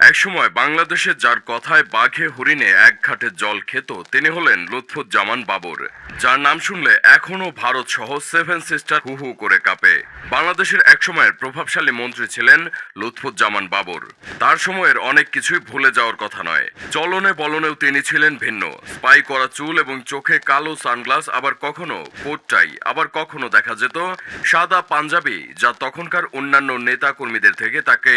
একসময় বাংলাদেশে যার কথায় বাঘে হরিণে এক ঘাটে জল খেত তিনি হলেন লুৎফুজ্জামান বাবর, যার নাম শুনলে এখনো ভারত সহ সেভেন সিস্টার হু হু করে কাঁপে। বাংলাদেশের একসময়ের প্রভাবশালী মন্ত্রী ছিলেন লুৎফুজ্জামান বাবর। তার সময়ের অনেক কিছুই ভুলে যাওয়ার কথা নয়। চলনে বলনেও তিনি ছিলেন ভিন্ন। স্পাই করা চুল এবং চোখে কালো সানগ্লাস, আবার কখনো কোট টাই, আবার কখনো দেখা যেত সাদা পাঞ্জাবি, যা তখনকার অন্যান্য নেতা কর্মীদের থেকে তাকে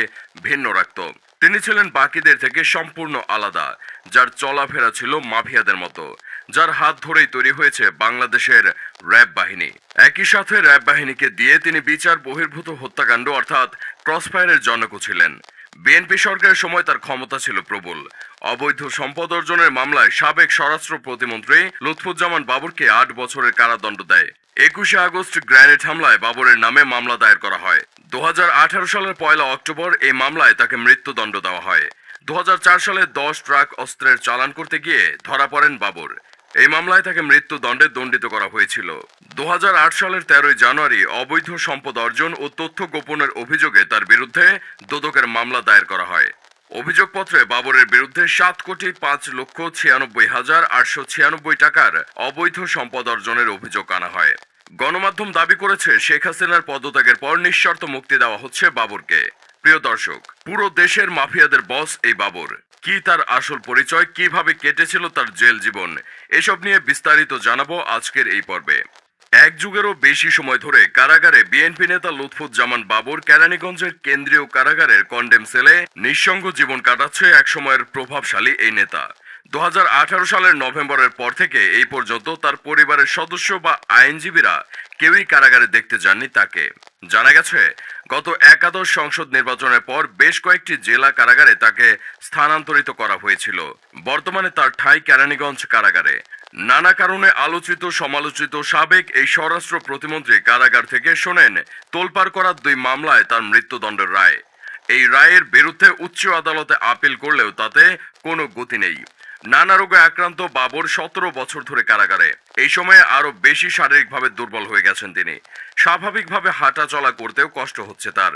ভিন্ন রাখত। তিনি ছিলেন বাকিদের থেকে সম্পূর্ণ আলাদা, যার চলাফেরা ছিল মাফিয়াদের মতো, যার হাত ধরেই তৈরি হয়েছে বাংলাদেশের র্যাব বাহিনী। একই সাথে র্যাব বাহিনীকে দিয়ে তিনি বিচার বহির্ভূত হত্যাকাণ্ড অর্থাৎ ক্রসফায়ারের জনকও ছিলেন। বিএনপি সরকারের সময় তার ক্ষমতা ছিল প্রবল। অবৈধ সম্পদ অর্জনের মামলায় সাবেক স্বরাষ্ট্র প্রতিমন্ত্রী লুৎফুজ্জামান বাবরকে ৮ বছরের কারাদণ্ড দেয়। ২১শে আগস্ট গ্রেনেড হামলায় বাবরের নামে মামলা দায়ের করা হয়। ২০১৮ সালের ১ অক্টোবর এই মামলায় তাকে মৃত্যুদণ্ড দেওয়া হয়। ২০০৪ সালে ১০ ট্রাক অস্ত্রের চালান করতে গিয়ে ধরা পড়েন বাবর। এই মামলায় তাকে মৃত্যুদণ্ডে দণ্ডিত করা হয়েছিল। ২০০৮ সালের ১৩ জানুয়ারি অবৈধ সম্পদ অর্জন ও তথ্য গোপনের অভিযোগে তার বিরুদ্ধে দুদকের মামলা দায়ের করা হয়। অভিযোগপত্রে বাবরের বিরুদ্ধে ৭,৫,৯৬,৮৯৬ টাকার অবৈধ সম্পদ অর্জনের অভিযোগ আনা হয়। গণমাধ্যম দাবি করেছে শেখ হাসিনার পদত্যাগের পর নিঃশর্ত মুক্তি দেওয়া হচ্ছে বাবরকে। প্রিয় দর্শক, পুরো দেশের মাফিয়াদের বস এই বাবর। কি তার আসল পরিচয়, কিভাবে কেটেছিল তার জেল জীবন, এসব নিয়ে বিস্তারিত জানাবো আজকের এই পর্বে। এক যুগেরও বেশি সময় ধরে কারাগারে বিএনপি নেতা লুৎফুজ্জামান বাবর কেরানীগঞ্জের কেন্দ্রীয় কারাগারের কন্ডেম সেলে নিঃসঙ্গ জীবন কাটাচ্ছে একসময়ের প্রভাবশালী এই নেতা। ২০১৮ সালের নভেম্বরের পর থেকে এই পর্যন্ত তার পরিবারের সদস্য বা আইনজীবীরা কেউই কারাগারে দেখতে যাননি তাকে। জানা গেছে গত একাদশ সংসদ নির্বাচনের পর বেশ কয়েকটি জেলা কারাগারে তাকে স্থানান্তরিত করা হয়েছিল। বর্তমানে তার ঠাঁই কেরানীগঞ্জ কারাগারে। নানা কারণে আলোচিত সমালোচিত সাবেক এই স্বরাষ্ট্র প্রতিমন্ত্রী কারাগার থেকে শোনেন তোলপাড় করা ২ মামলায় তার মৃত্যুদণ্ডের রায়। এই রায়ের বিরুদ্ধে উচ্চ আদালতে আপিল করলেও তাতে কোনো গতি নেই। নানা রোগে আক্রান্ত বাবর ১৭ বছর ধরে কারাগারে। এই সময়ে আরো বেশি শারীরিকভাবে দুর্বল হয়ে গেছেন তিনি। স্বাভাবিকভাবে হাঁটা চলা করতেও কষ্ট হচ্ছে তার।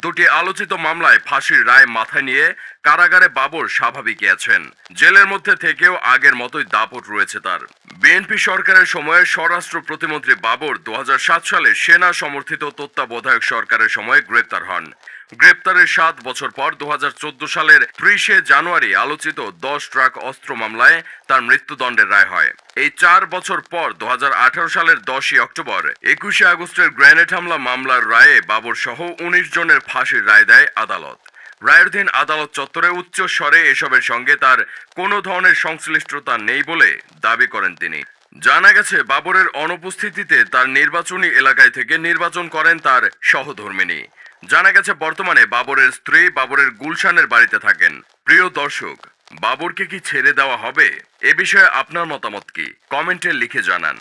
২টি আলোচিত মামলায় ফাঁসির রায় মাথায় নিয়ে কারাগারে বাবর স্বাভাবিকই আছেন। জেলের মধ্যে থেকেও আগের মতোই দাপট রয়েছে তার। বিএনপি সরকারের সময়ে স্বরাষ্ট্র প্রতিমন্ত্রী বাবর ২০০৭ সালে সেনা সমর্থিত তত্ত্বাবধায়ক সরকারের সময় গ্রেপ্তার হন। গ্রেপ্তারের ৭ বছর পর ২০১৪ সালের ৩০শে জানুয়ারি আলোচিত ১০ ট্রাক অস্ত্র মামলায় তার মৃত্যুদণ্ডের রায় হয়। এই ৪ বছর পর ২০১৮ সালের ১০ই অক্টোবর ২১শে আগস্টের গ্রেনেড হামলা মামলার রায়ে বাবর সহ ১৯ জনের ফাঁসির রায় দেয় আদালত। রায়ের দিন আদালত চত্বরে উচ্চ স্বরে এসবের সঙ্গে তার কোনো ধরনের সংশ্লিষ্টতা নেই বলে দাবি করেন তিনি। জানা গেছে বাবরের অনুপস্থিতিতে তার নির্বাচনী এলাকায় থেকে নির্বাচন করেন তার সহধর্মিণী। জানা গেছে বর্তমানে বাবরের স্ত্রী বাবরের গুলশানের বাড়িতে থাকেন। প্রিয় দর্শক, বাবরকে কি ছেড়ে দেওয়া হবে? এ বিষয়ে আপনার মতামত কি? কমেন্টে লিখে জানান।